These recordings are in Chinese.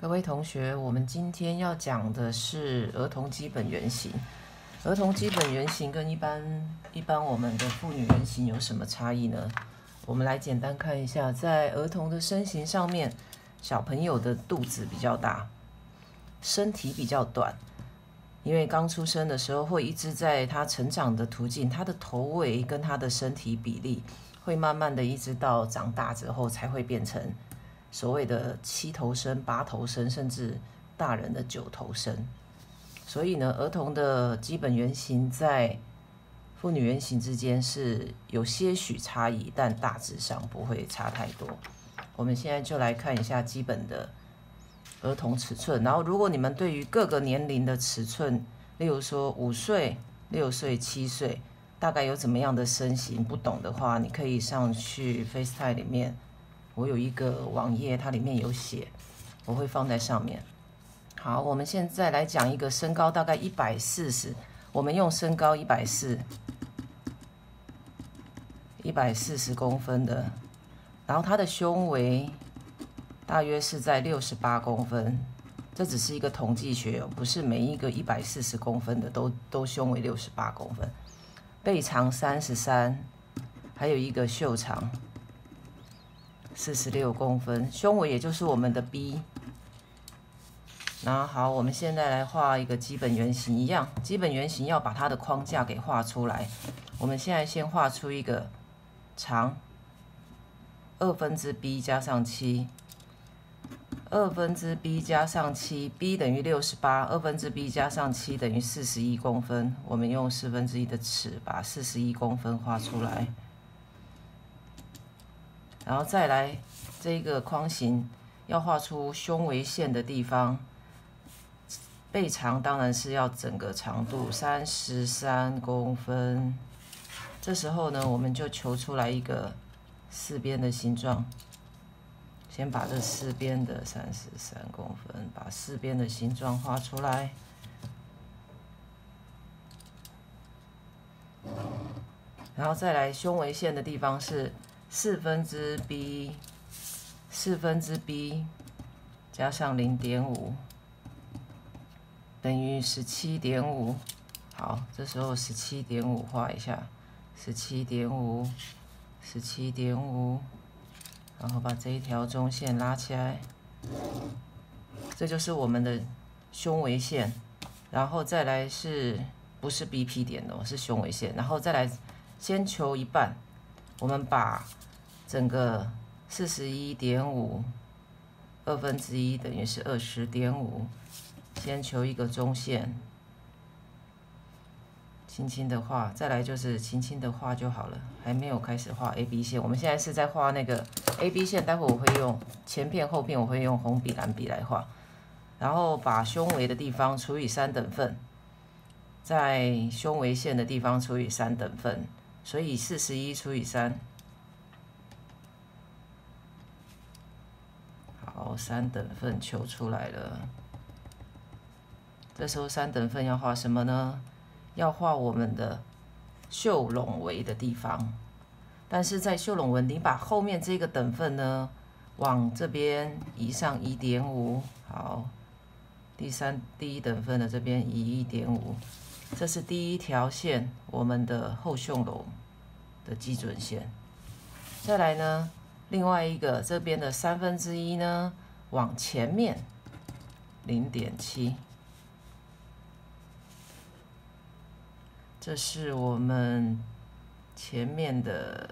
各位同学，我们今天要讲的是儿童基本原型。儿童基本原型跟一般我们的妇女原型有什么差异呢？我们来简单看一下，在儿童的身形上面，小朋友的肚子比较大，身体比较短，因为刚出生的时候会一直在他成长的途径，他的头围跟他的身体比例会慢慢的一直到长大之后才会变成所谓的7头身、8头身，甚至大人的9头身。所以呢，儿童的基本原型在妇女原型之间是有些许差异，但大致上不会差太多。我们现在就来看一下基本的儿童尺寸，然后如果你们对于各个年龄的尺寸，例如说5岁、6岁、7岁，大概有怎么样的身形不懂的话，你可以上去 FaceTime 里面，我有一个网页，它里面有写，我会放在上面。好，我们现在来讲一个身高大概140，我们用身高140公分的，然后它的胸围大约是在68公分，这只是一个统计学哦，不是每一个140公分的都胸围68公分。背长33，还有一个袖长46公分，胸围也就是我们的 B。那好，我们现在来画一个基本原型，一样，基本原型要把它的框架给画出来。我们现在先画出一个长2/B 加上7，2/B 加上7，B 等于68，2/B 加上7等于41公分。我们用1/4的尺把41公分画出来，然后再来这个框形要画出胸围线的地方。背长当然是要整个长度33公分，这时候呢，我们就求出来一个4边的形状。先把这4边的33公分，把4边的形状画出来。然后再来胸围线的地方是4/B 加上0.5。等于17.5，好，这时候17.5画一下，17.5，然后把这一条中线拉起来，这就是我们的胸围线。然后再来是不是 BP 点哦，是胸围线。然后再来先求一半，我们把整个41.5，1/2等于是20.5。先求一个中线，轻轻的画，再来就是轻轻的画就好了，还没有开始画 AB 线。我们现在是在画那个 AB 线，待会我会用前片后片，我会用红笔蓝笔来画，然后把胸围的地方除以3等份，在胸围线的地方除以3等份，所以41除以3，好，3等份求出来了。这时候3等份要画什么呢？要画我们的袖拢围的地方，但是在袖拢围，你把后面这个等份呢往这边移上1.5，好，第一等份的这边移1.5，这是第一条线，我们的后袖拢的基准线。再来呢，另外一个这边的1/3呢往前面0.7。这是我们前面的，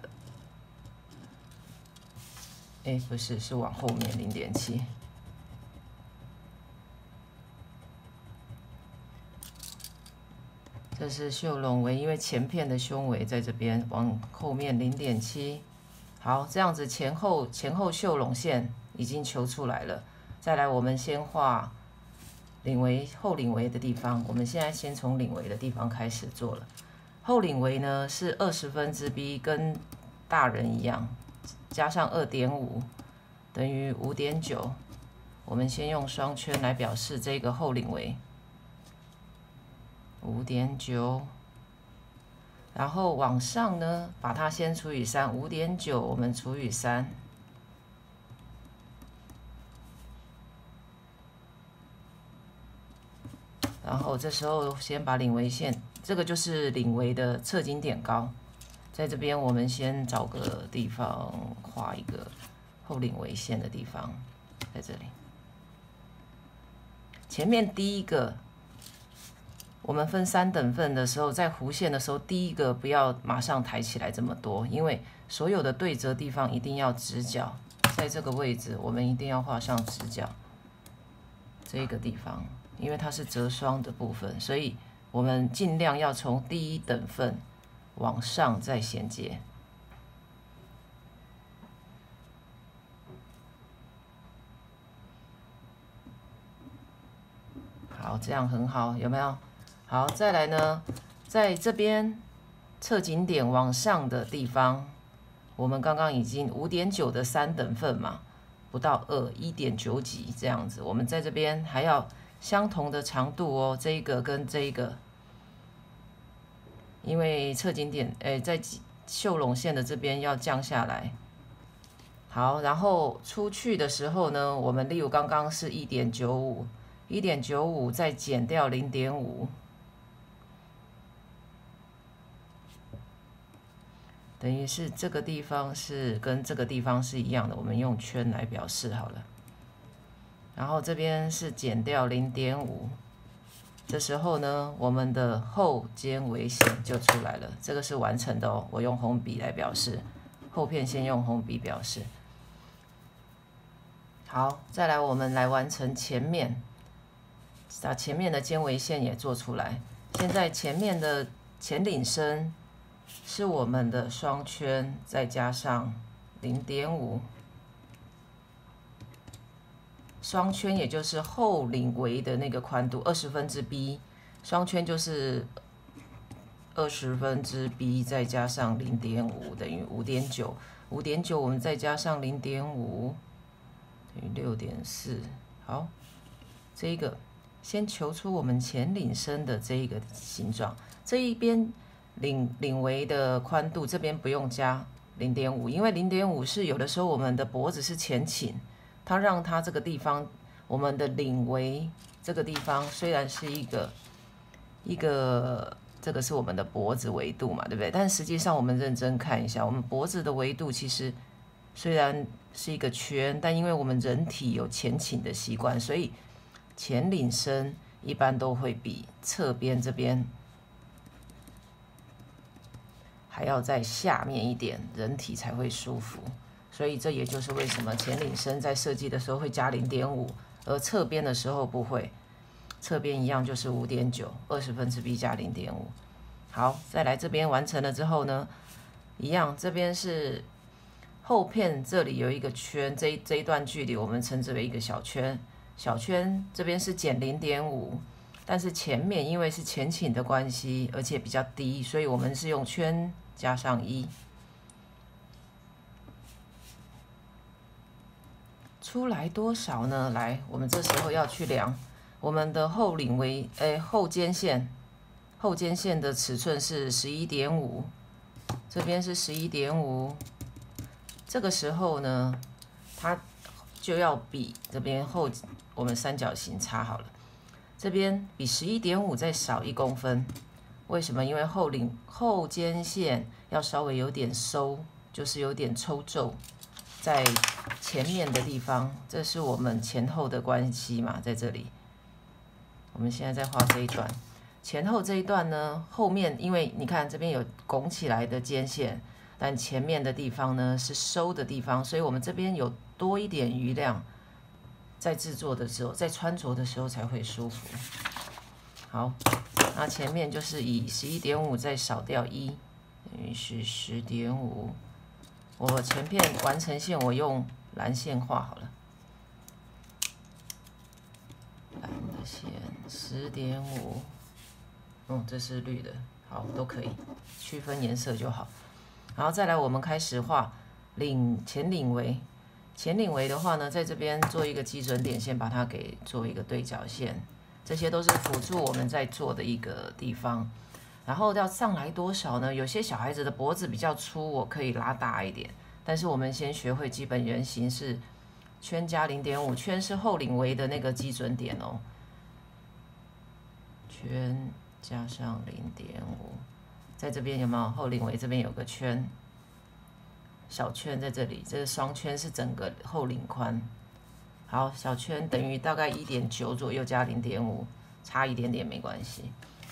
不是，是往后面0.7。这是袖拢围，因为前片的胸围在这边，往后面0.7。好，这样子前后袖拢线已经求出来了。再来，我们先画领围后领围的地方，我们现在先从领围的地方开始做了。后领围呢是20/B，跟大人一样，加上2.5等于5.9。我们先用双圈来表示这个后领围，5.9。然后往上呢，把它先除以3，5.9我们除以3。然后这时候先把领围线，这个就是领围的侧颈点高，在这边我们先找个地方画一个后领围线的地方，在这里。前面第一个，我们分3等份的时候，在弧线的时候，第一个不要马上抬起来这么多，因为所有的对折地方一定要直角，在这个位置我们一定要画上直角，这个地方。因为它是折双的部分，所以我们尽量要从第1等份往上再衔接。好，这样很好，有没有？好，再来呢，在这边侧颈点往上的地方，我们刚刚已经5.9的3等份嘛，不到2 1.9几这样子，我们在这边还要相同的长度哦，这一个跟这一个，因为侧颈点，在袖拢线的这边要降下来。好，然后出去的时候呢，我们例如刚刚是1.95，1.95再减掉0.5，等于是这个地方是跟这个地方是一样的，我们用圈来表示好了。然后这边是减掉0.5，这时候呢，我们的后肩围线就出来了，这个是完成的哦。我用红笔来表示，后片先用红笔表示。好，再来我们来完成前面，把前面的肩围线也做出来。现在前面的前领身是我们的双圈，再加上0.5。双圈也就是后领围的那个宽度20分之 b， 双圈就是20分之 b 再加上0.5等于5.9，5.9我们再加上0.5等于6.4。好，这一个先求出我们前领身的这一个形状，这一边领围的宽度这边不用加0.5，因为0.5是有的时候我们的脖子是前倾。它让它这个地方，我们的领围这个地方虽然是一个这个是我们的脖子维度嘛，对不对？但实际上我们认真看一下，我们脖子的维度其实虽然是一个圈，但因为我们人体有前倾的习惯，所以前领身一般都会比侧边这边还要在下面一点，人体才会舒服。所以这也就是为什么前领身在设计的时候会加0.5，而侧边的时候不会，侧边一样就是5.9，20分之 b 加0.5。好，再来这边完成了之后呢，一样这边是后片这里有一个圈，这一段距离我们称之为一个小圈，小圈这边是减0.5，但是前面因为是前倾的关系，而且比较低，所以我们是用圈加上1。出来多少呢？来，我们这时候要去量我们的后领围，后肩线的尺寸是11.5，这边是11.5，这个时候呢，它就要比这边我们三角形插好了，这边比11.5再少1公分，为什么？因为后肩线要稍微有点收，就是有点抽皱。在前面的地方，这是我们前后的关系嘛，在这里。我们现在在画这一段，前后这一段呢，后面因为你看这边有拱起来的肩线，但前面的地方呢是收的地方，所以我们这边有多一点余量，在制作的时候，在穿着的时候才会舒服。好，那前面就是以11.5再少掉1，等于是10.5。我前片完成线我用蓝线画好了，蓝的线10.5，这是绿的，好，都可以区分颜色就好。然后再来我们开始画前领围，前领围的话呢，在这边做一个基准点，先把它给做一个对角线，这些都是辅助我们在做的一个地方。然后要上来多少呢？有些小孩子的脖子比较粗，我可以拉大一点。但是我们先学会基本原型是圈加0.5，圈是后领围的那个基准点哦。圈加上0.5，在这边有没有后领围这边有个圈，小圈在这里，这个双圈是整个后领宽。好，小圈等于大概1.9左右加0.5，差一点点没关系。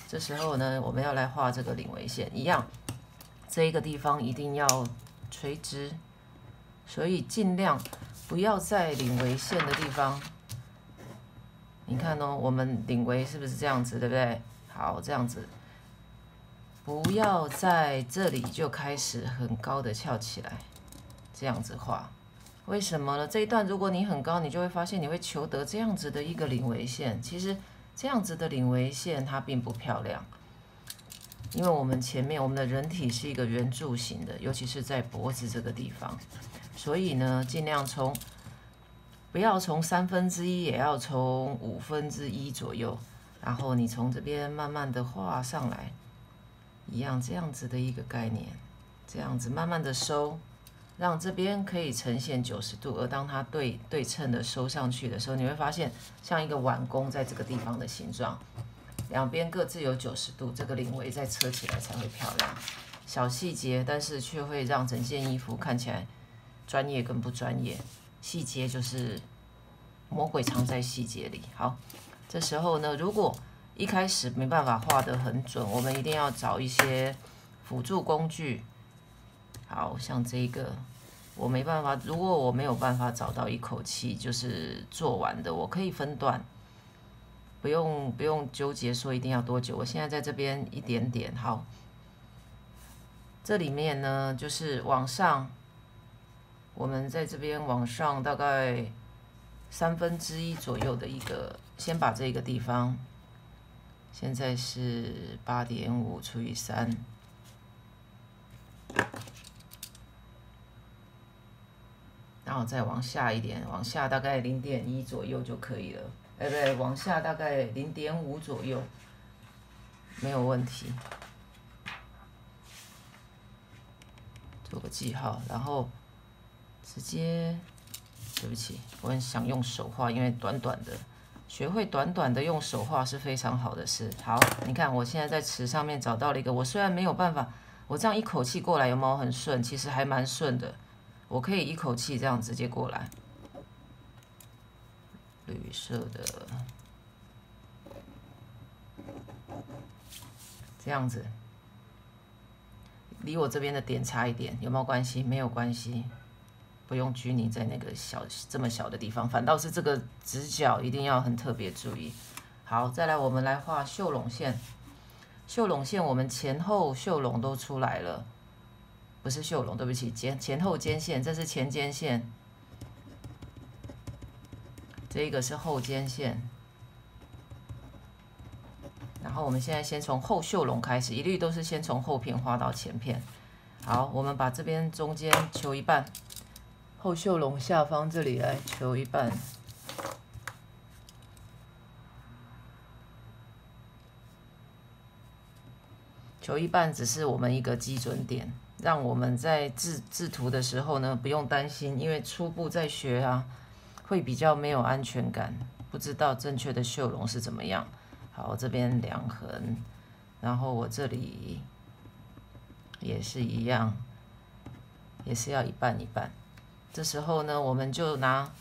这时候呢，我们要来画这个领围线，一样，这一个地方一定要垂直，所以尽量不要在领围线的地方。你看哦，我们领围是不是这样子，对不对？好，这样子，不要在这里就开始很高的翘起来，这样子画。为什么呢？这一段如果你很高，你就会发现你会求得这样子的一个领围线。其实这样子的领围线它并不漂亮，因为我们前面我们的人体是一个圆柱形的，尤其是在脖子这个地方，所以呢，尽量不要从1/3，也要从1/5左右，然后你从这边慢慢的画上来，一样这样子的一个概念，这样子慢慢的收。让这边可以呈现90度，而当它对称的收上去的时候，你会发现像一个碗弓在这个地方的形状，两边各自有90度，这个领围再车起来才会漂亮。小细节，但是却会让整件衣服看起来专业跟不专业。细节就是魔鬼藏在细节里。好，这时候呢，如果一开始没办法画得很准，我们一定要找一些辅助工具。好像这个我没办法，如果我没有办法找到一口气就是做完的，我可以分段，不用纠结说一定要多久。我现在在这边一点点，好，这里面呢就是往上，我们在这边往上大概1/3左右的一个，先把这个地方，现在是8.5除以3。然后再往下一点，往下大概0.1左右就可以了。不对，往下大概0.5左右，没有问题。做个记号，然后直接，对不起，我很想用手画，因为短短的，学会短短的用手画是非常好的事。好，你看我现在在尺上面找到了一个，我虽然没有办法，我这样一口气过来有没有很顺？其实还蛮顺的。我可以一口气这样直接过来，绿色的，这样子，离我这边的点差一点，有没有关系？没有关系，不用拘泥在那个这么小的地方，反倒是这个直角一定要很特别注意。好，再来我们来画袖拢线，袖拢线我们前后袖拢都出来了。不是袖拢，对不起，前后肩线，这是前肩线，这个是后肩线。然后我们现在先从后袖拢开始，一律都是先从后片画到前片。好，我们把这边中间求一半，后袖拢下方这里来求一半。求一半只是我们一个基准点。让我们在制图的时候呢，不用担心，因为初步在学啊，会比较没有安全感，不知道正确的袖拢是怎么样。好，这边2横，然后我这里也是一样，也是要一半一半。这时候呢，我们就拿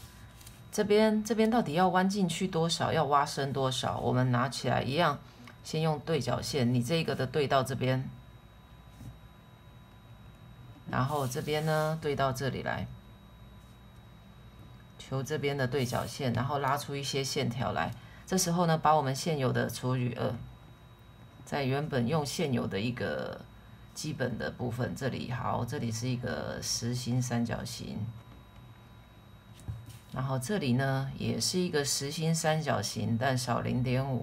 这边到底要弯进去多少，要挖深多少，我们拿起来一样，先用对角线，你这个的对到这边。然后这边呢对到这里来，求这边的对角线，然后拉出一些线条来。这时候呢，把我们现有的除以2，在原本用现有的一个基本的部分，这里好，这里是一个实心三角形，然后这里呢也是一个实心三角形，但少0.5。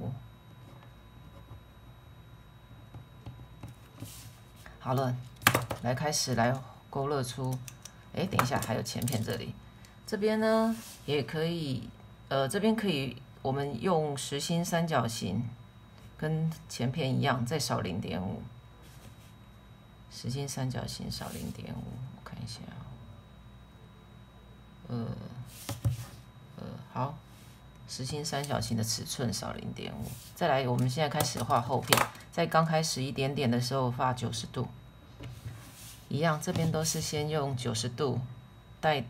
好了。来开始来勾勒出，等一下还有前片这里，这边呢也可以，这边可以我们用实心三角形，跟前片一样，再少0.5，实心三角形少0.5，我看一下，好，实心三角形的尺寸少0.5。再来，我们现在开始画后片，在刚开始一点点的时候画90度，一样，这边都是先用90度带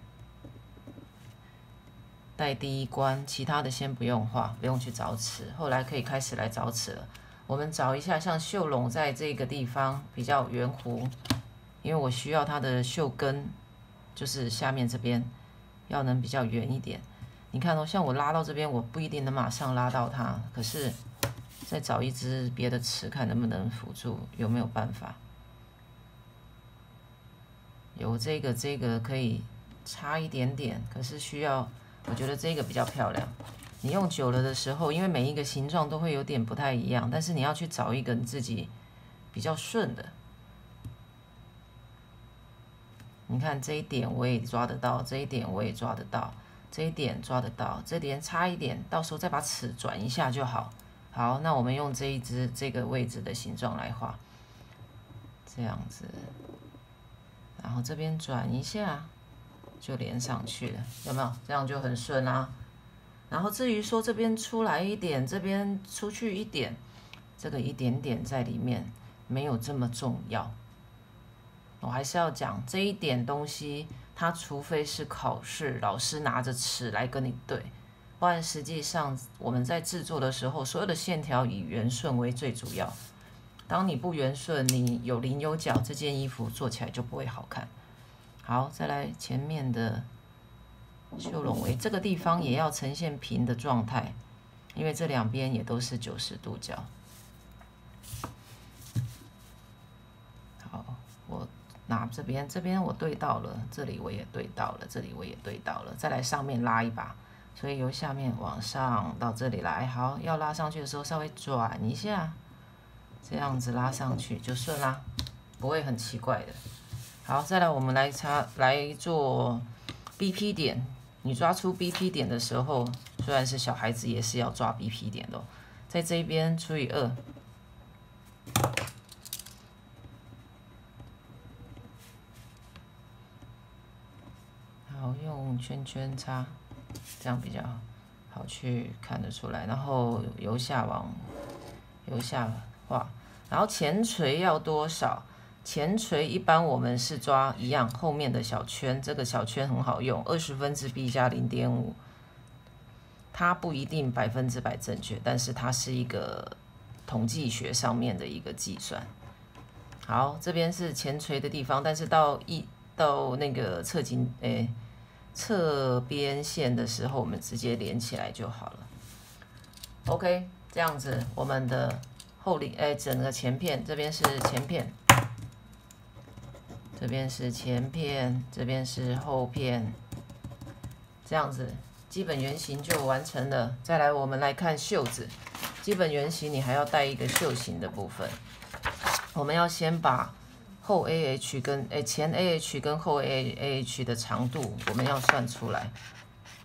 第一关，其他的先不用画，不用去找尺。后来可以开始来找尺了。我们找一下，像袖笼在这个地方比较圆弧，因为我需要它的袖根，就是下面这边要能比较圆一点。你看哦，像我拉到这边，我不一定能马上拉到它，可是再找一支别的尺，看能不能辅助，有没有办法？有这个可以差一点点，可是需要。我觉得这个比较漂亮。你用久了的时候，因为每一个形状都会有点不太一样，但是你要去找一个你自己比较顺的。你看这一点我也抓得到，这一点我也抓得到，这一点抓得到，这点差一点，到时候再把尺转一下就好。好，那我们用这个位置的形状来画，这样子，然后这边转一下。就连上去了，有没有？这样就很顺啊。然后至于说这边出来一点，这边出去一点，这个一点点在里面没有这么重要。我还是要讲这一点东西，它除非是考试老师拿着尺来跟你对，不然实际上我们在制作的时候，所有的线条以圆顺为最主要。当你不圆顺，你有棱有角，这件衣服做起来就不会好看。好，再来前面的袖笼围，这个地方也要呈现平的状态，因为这两边也都是90度角。好，我拿这边我对到了，这里我也对到了，这里我也对到了，再来上面拉一把，所以由下面往上到这里来。好，要拉上去的时候稍微转一下，这样子拉上去就顺啦，不会很奇怪的。好，再来我们来做 BP 点。你抓出 BP 点的时候，虽然是小孩子也是要抓 BP 点的哦，在这边除以2。好，用圈圈插，这样比较好去看得出来。然后由下画，然后前垂要多少？前垂一般我们是抓一样后面的小圈，这个小圈很好用，20%b 加0.5，它不一定100%正确，但是它是一个统计学上面的一个计算。好，这边是前垂的地方，但是到那个侧边线的时候，我们直接连起来就好了。OK， 这样子我们的整个前片这边是前片。这边是前片，这边是后片，这样子基本原型就完成了。再来，我们来看袖子，基本原型你还要带一个袖型的部分。我们要先把后 AH 跟前 AH 跟后 AH 的长度我们要算出来，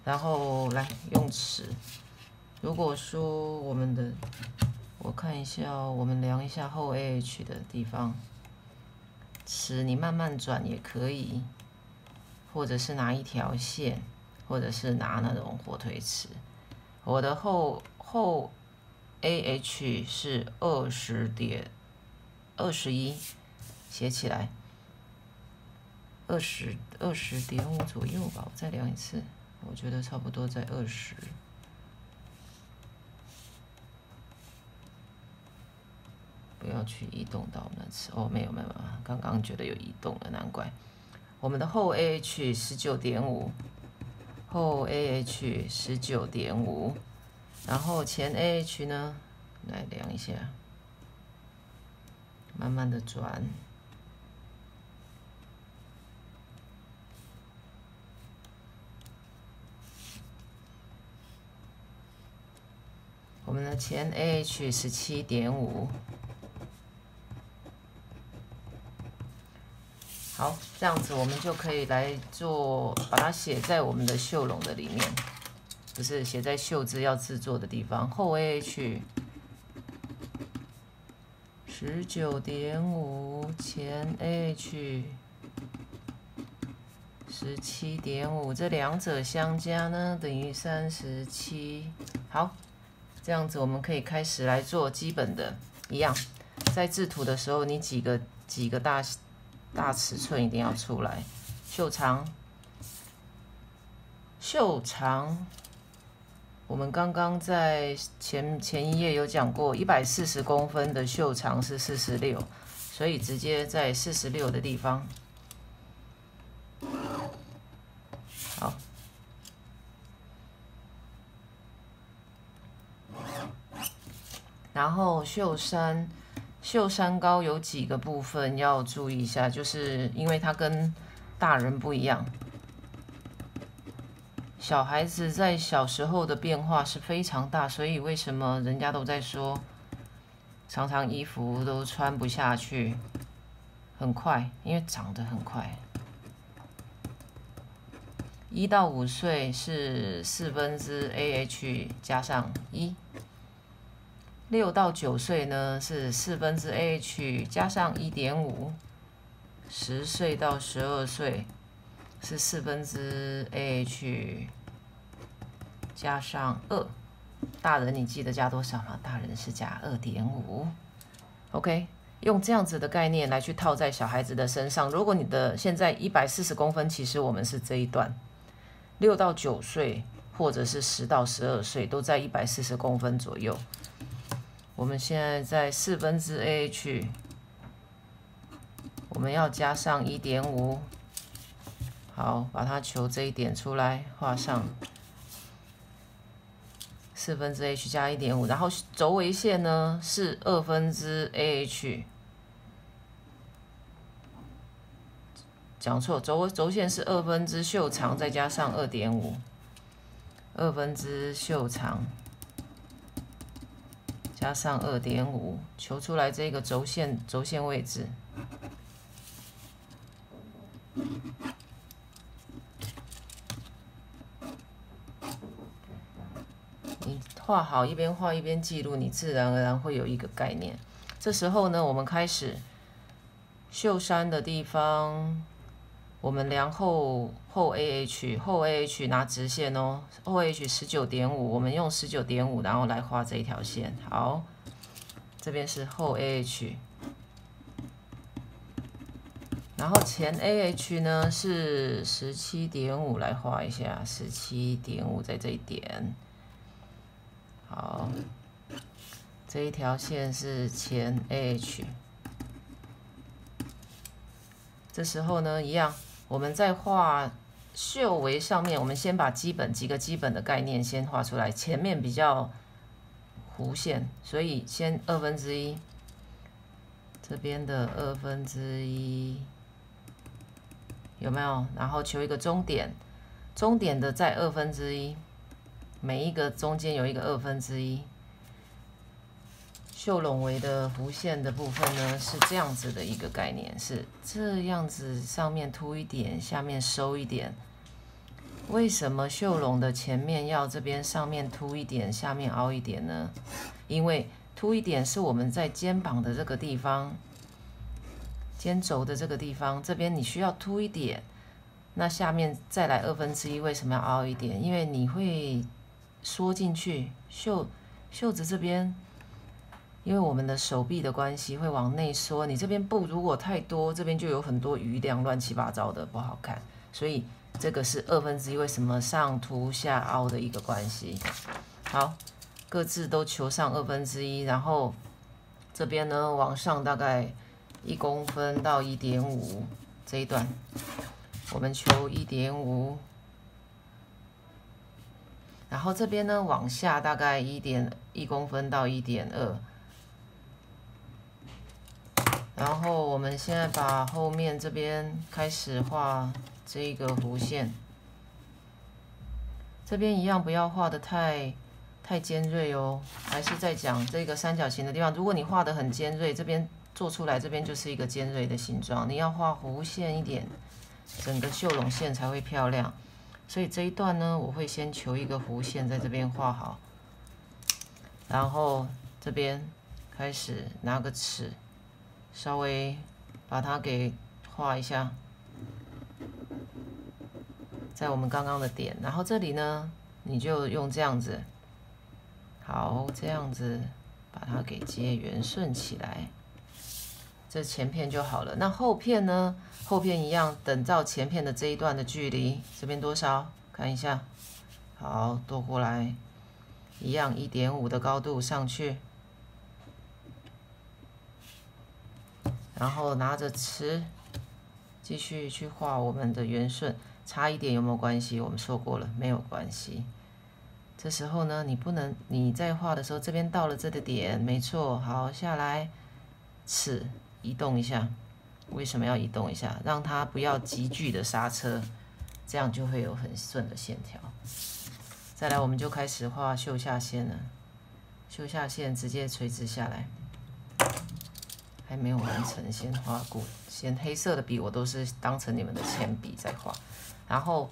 然后来用尺。如果说我看一下哦，我们量一下后 AH 的地方。尺你慢慢转也可以，或者是拿一条线，或者是拿那种火腿尺。我的后 AH 是20.21，写起来20.5左右吧，我再量一次，我觉得差不多在20。不要去移动到那次哦，没有，刚刚觉得有移动了，难怪。我们的后 AH 19.5，后 AH 19.5，然后前 AH 呢，来量一下，慢慢的转。我们的前 AH 17.5。好，这样子我们就可以来把它写在我们的袖笼的里面，不是写在袖子要制作的地方。后 AH 19.5，前 AH 17.5，这两者相加呢等于37。好，这样子我们可以开始来做基本的，一样，在制图的时候，你几个大尺寸一定要出来。袖长，我们刚刚在前一页有讲过，140公分的袖长是46，所以直接在46的地方。好，然后袖衫高有几个部分要注意一下，就是因为它跟大人不一样。小孩子在小时候的变化是非常大，所以为什么人家都在说，常常衣服都穿不下去，很快，因为长得很快。1到5岁是4/4 AH 加上1，6到9岁呢是4/4 AH 加上1.5，10岁到12岁是4/4 AH 加上2，大人你记得加多少吗？大人是加2.5。OK， 用这样子的概念来去套在小孩子的身上。如果你的现在140公分，其实我们是这一段，6到9岁或者是10到12岁都在140公分左右。我们现在在4/4 AH， 我们要加上1.5。好，把它求这一点出来，画上4/4 AH 加1.5，然后轴围线呢是2/4 AH， 讲错，轴线是2/4袖长再加上2.5，2/4袖长加上2.5，求出来这个轴线位置。你画好，一边画一边记录，你自然而然会有一个概念。这时候呢，我们开始袖衫的地方，我们量后 AH 拿直线哦，后 AH 19.5，我们用19.5，然后来画这一条线。好，这边是后 AH， 然后前 AH 呢是17.5，来画一下17.5，在这一点。好，这一条线是前 AH。这时候呢，一样，我们在画袖围上面，我们先把几个基本的概念先画出来。前面比较弧线，所以先1/2，这边的1/2，有没有？然后求一个中点，中点的在1/2。每一个中间有一个1/2，袖笼围的弧线的部分呢是这样子的一个概念，是这样子，上面凸一点，下面收一点。为什么袖笼的前面要这边上面凸一点，下面凹一点呢？因为凸一点是我们在肩膀的这个地方，肩轴的这个地方，这边你需要凸一点，那下面再来1/2，为什么要凹一点？因为你会缩进去，袖子这边，因为我们的手臂的关系会往内缩，你这边布如果太多，这边就有很多余量，乱七八糟的不好看，所以这个是1/2，为什么上凸下凹的一个关系。好，各自都求上1/2，然后这边呢往上大概1公分到1.5这一段，我们求1.5。然后这边呢，往下大概1公分到1.2，然后我们现在把后面这边开始画这个弧线，这边一样不要画的太尖锐哦，还是在讲这个三角形的地方，如果你画的很尖锐，这边做出来这边就是一个尖锐的形状，你要画弧线一点，整个袖笼线才会漂亮。所以这一段呢，我会先求一个弧线在这边画好，然后这边开始拿个尺，稍微把它给画一下。在我们刚刚的点，然后这里呢，你就用这样子，好，这样子把它给接圆顺起来，这前片就好了。那后片呢？后片一样，等照前片的这一段的距离，这边多少？看一下，好，多过来，一样1.5的高度上去，然后拿着尺继续去画我们的圆顺，差一点有没有关系？我们说过了，没有关系。这时候呢，你不能你在画的时候，这边到了这个点，没错，好，下来，尺移动一下。为什么要移动一下？让它不要急剧的刹车，这样就会有很顺的线条。再来，我们就开始画袖下线了。袖下线直接垂直下来，还没有完成，先画过。先黑色的笔我都是当成你们的铅笔在画。然后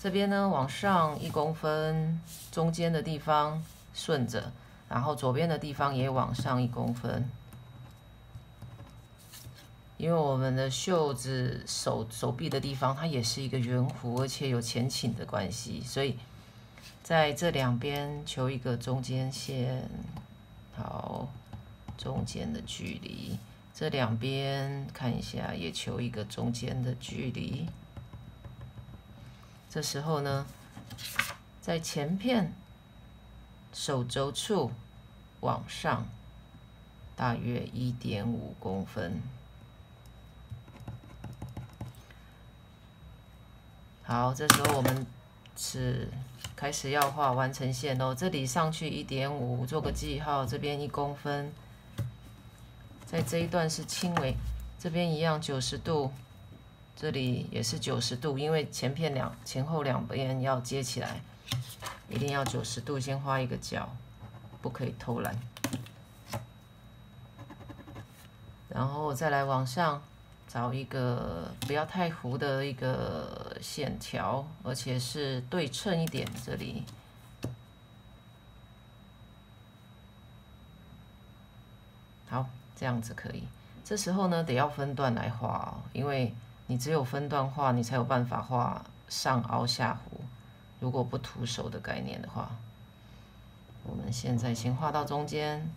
这边呢，往上1公分，中间的地方顺着，然后左边的地方也往上1公分。因为我们的袖子手臂的地方，它也是一个圆弧，而且有前倾的关系，所以在这两边求一个中间线，好，中间的距离，这两边看一下，也求一个中间的距离。这时候呢，在前片手肘处往上，大约1.5公分。好，这时候我们是开始要画完成线哦。这里上去1.5，做个记号。这边1公分，在这一段是轻微，这边一样90度，这里也是90度，因为前后两边要接起来，一定要90度。先画一个角，不可以偷懒。然后再来往上。找一个不要太糊的一个线条，而且是对称一点。这里，好，这样子可以。这时候呢，得要分段来画哦，因为你只有分段画，你才有办法画上凹下糊。如果不徒手的概念的话，我们现在先画到中间。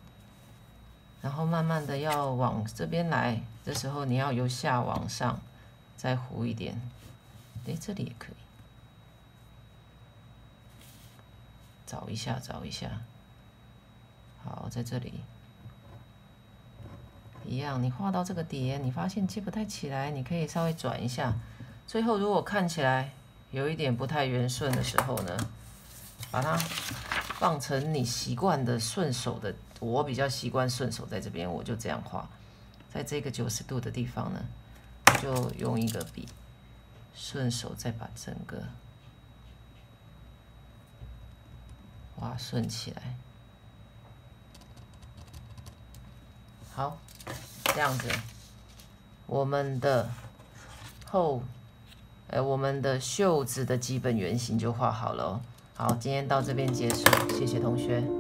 然后慢慢的要往这边来，这时候你要由下往上，再糊一点。诶，这里也可以。找一下，找一下。好，在这里。一样，你画到这个点，你发现接不太起来，你可以稍微转一下。最后如果看起来有一点不太圆顺的时候呢，把它放成你习惯的顺手的。我比较习惯顺手，在这边我就这样画，在这个90度的地方呢，就用一个笔顺手再把整个画顺起来。好，这样子，我们的我们的袖子的基本圆形就画好了哦。好，今天到这边结束，谢谢同学。